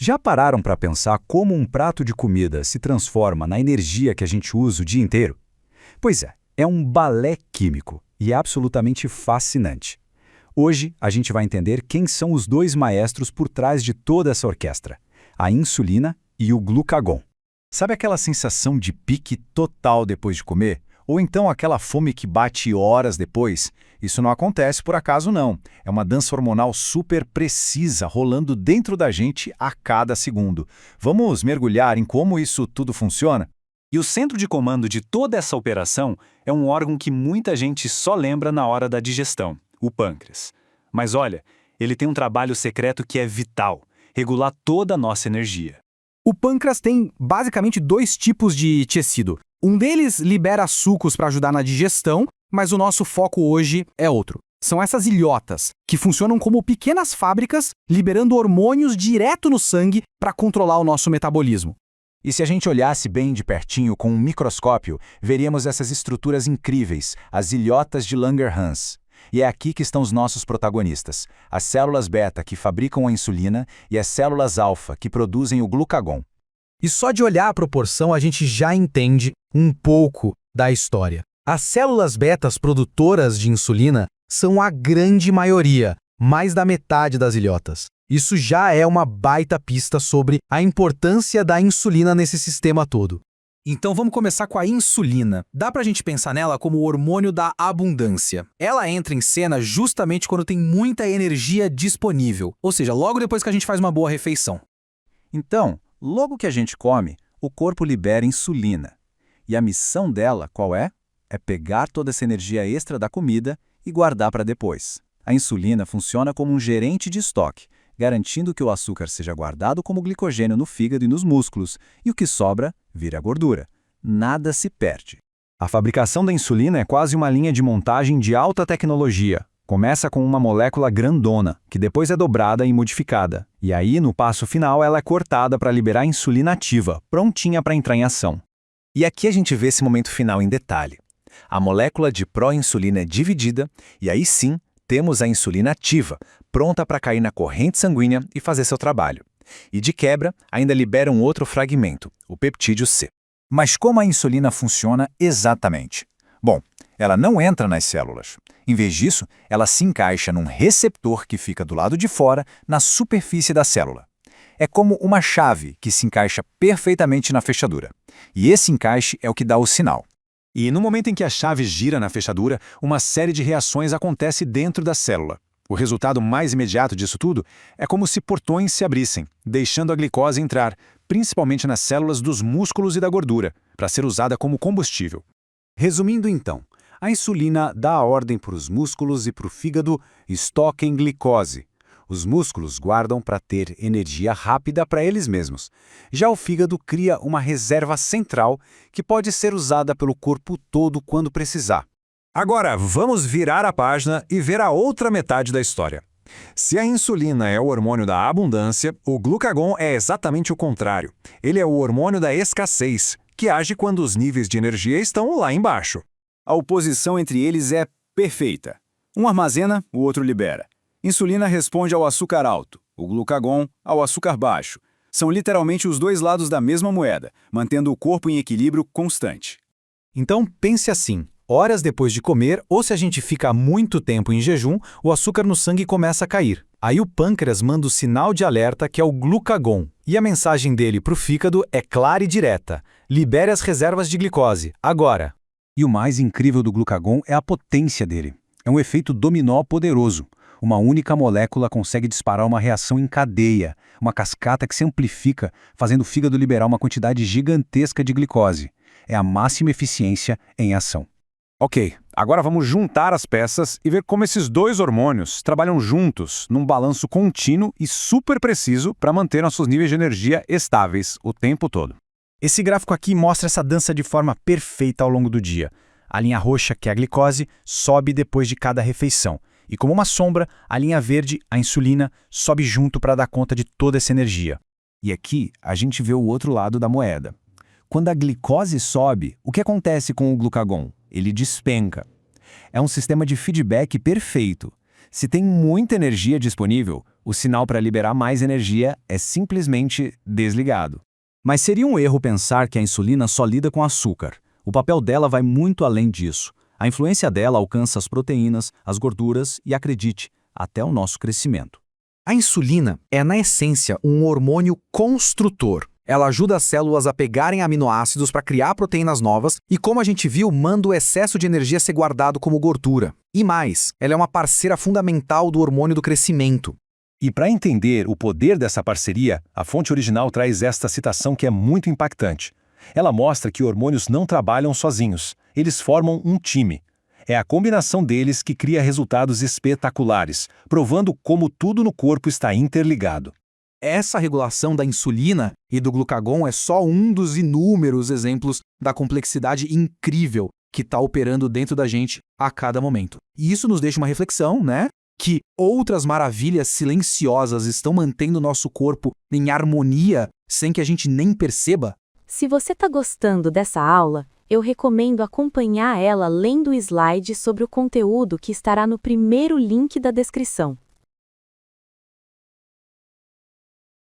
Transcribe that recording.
Já pararam para pensar como um prato de comida se transforma na energia que a gente usa o dia inteiro? Pois é um balé químico e é absolutamente fascinante. Hoje a gente vai entender quem são os dois maestros por trás de toda essa orquestra, a insulina e o glucagon. Sabe aquela sensação de pique total depois de comer? Ou então aquela fome que bate horas depois? Isso não acontece por acaso não. É uma dança hormonal super precisa rolando dentro da gente a cada segundo. Vamos mergulhar em como isso tudo funciona? E o centro de comando de toda essa operação é um órgão que muita gente só lembra na hora da digestão, o pâncreas. Mas olha, ele tem um trabalho secreto que é vital: regular toda a nossa energia. O pâncreas tem basicamente dois tipos de tecido. Um deles libera sucos para ajudar na digestão, mas o nosso foco hoje é outro. São essas ilhotas, que funcionam como pequenas fábricas, liberando hormônios direto no sangue para controlar o nosso metabolismo. E se a gente olhasse bem de pertinho com um microscópio, veríamos essas estruturas incríveis, as ilhotas de Langerhans. E é aqui que estão os nossos protagonistas, as células beta que fabricam a insulina e as células alfa que produzem o glucagon. E só de olhar a proporção a gente já entende um pouco da história. As células betas produtoras de insulina são a grande maioria, mais da metade das ilhotas. Isso já é uma baita pista sobre a importância da insulina nesse sistema todo. Então vamos começar com a insulina. Dá pra gente pensar nela como o hormônio da abundância. Ela entra em cena justamente quando tem muita energia disponível, ou seja, logo depois que a gente faz uma boa refeição. Então, logo que a gente come, o corpo libera insulina. E a missão dela, qual é? É pegar toda essa energia extra da comida e guardar para depois. A insulina funciona como um gerente de estoque, garantindo que o açúcar seja guardado como glicogênio no fígado e nos músculos, e o que sobra vira gordura. Nada se perde. A fabricação da insulina é quase uma linha de montagem de alta tecnologia. Começa com uma molécula grandona, que depois é dobrada e modificada. E aí, no passo final, ela é cortada para liberar insulina ativa, prontinha para entrar em ação. E aqui a gente vê esse momento final em detalhe. A molécula de pró-insulina é dividida, e aí sim, temos a insulina ativa, pronta para cair na corrente sanguínea e fazer seu trabalho. E de quebra, ainda libera um outro fragmento, o peptídeo C. Mas como a insulina funciona exatamente? Bom, ela não entra nas células. Em vez disso, ela se encaixa num receptor que fica do lado de fora, na superfície da célula. É como uma chave que se encaixa perfeitamente na fechadura. E esse encaixe é o que dá o sinal. E no momento em que a chave gira na fechadura, uma série de reações acontece dentro da célula. O resultado mais imediato disso tudo é como se portões se abrissem, deixando a glicose entrar, principalmente nas células dos músculos e da gordura, para ser usada como combustível. Resumindo então, a insulina dá a ordem para os músculos e para o fígado: estoquem glicose. Os músculos guardam para ter energia rápida para eles mesmos. Já o fígado cria uma reserva central que pode ser usada pelo corpo todo quando precisar. Agora, vamos virar a página e ver a outra metade da história. Se a insulina é o hormônio da abundância, o glucagon é exatamente o contrário. Ele é o hormônio da escassez, que age quando os níveis de energia estão lá embaixo. A oposição entre eles é perfeita. Um armazena, o outro libera. Insulina responde ao açúcar alto, o glucagon ao açúcar baixo. São literalmente os dois lados da mesma moeda, mantendo o corpo em equilíbrio constante. Então pense assim, horas depois de comer, ou se a gente fica muito tempo em jejum, o açúcar no sangue começa a cair. Aí o pâncreas manda o sinal de alerta, que é o glucagon. E a mensagem dele para o fígado é clara e direta: libere as reservas de glicose, agora. E o mais incrível do glucagon é a potência dele. É um efeito dominó poderoso. Uma única molécula consegue disparar uma reação em cadeia, uma cascata que se amplifica, fazendo o fígado liberar uma quantidade gigantesca de glicose. É a máxima eficiência em ação. Ok, agora vamos juntar as peças e ver como esses dois hormônios trabalham juntos, num balanço contínuo e super preciso para manter nossos níveis de energia estáveis o tempo todo. Esse gráfico aqui mostra essa dança de forma perfeita ao longo do dia. A linha roxa, que é a glicose, sobe depois de cada refeição. E como uma sombra, a linha verde, a insulina, sobe junto para dar conta de toda essa energia. E aqui a gente vê o outro lado da moeda. Quando a glicose sobe, o que acontece com o glucagon? Ele despenca. É um sistema de feedback perfeito. Se tem muita energia disponível, o sinal para liberar mais energia é simplesmente desligado. Mas seria um erro pensar que a insulina só lida com açúcar. O papel dela vai muito além disso. A influência dela alcança as proteínas, as gorduras e, acredite, até o nosso crescimento. A insulina é, na essência, um hormônio construtor. Ela ajuda as células a pegarem aminoácidos para criar proteínas novas e, como a gente viu, manda o excesso de energia ser guardado como gordura. E mais, ela é uma parceira fundamental do hormônio do crescimento. E para entender o poder dessa parceria, a fonte original traz esta citação que é muito impactante. Ela mostra que hormônios não trabalham sozinhos, eles formam um time. É a combinação deles que cria resultados espetaculares, provando como tudo no corpo está interligado. Essa regulação da insulina e do glucagon é só um dos inúmeros exemplos da complexidade incrível que está operando dentro da gente a cada momento. E isso nos deixa uma reflexão, né? Que outras maravilhas silenciosas estão mantendo o nosso corpo em harmonia sem que a gente nem perceba. Se você está gostando dessa aula, eu recomendo acompanhar ela lendo o slide sobre o conteúdo que estará no primeiro link da descrição.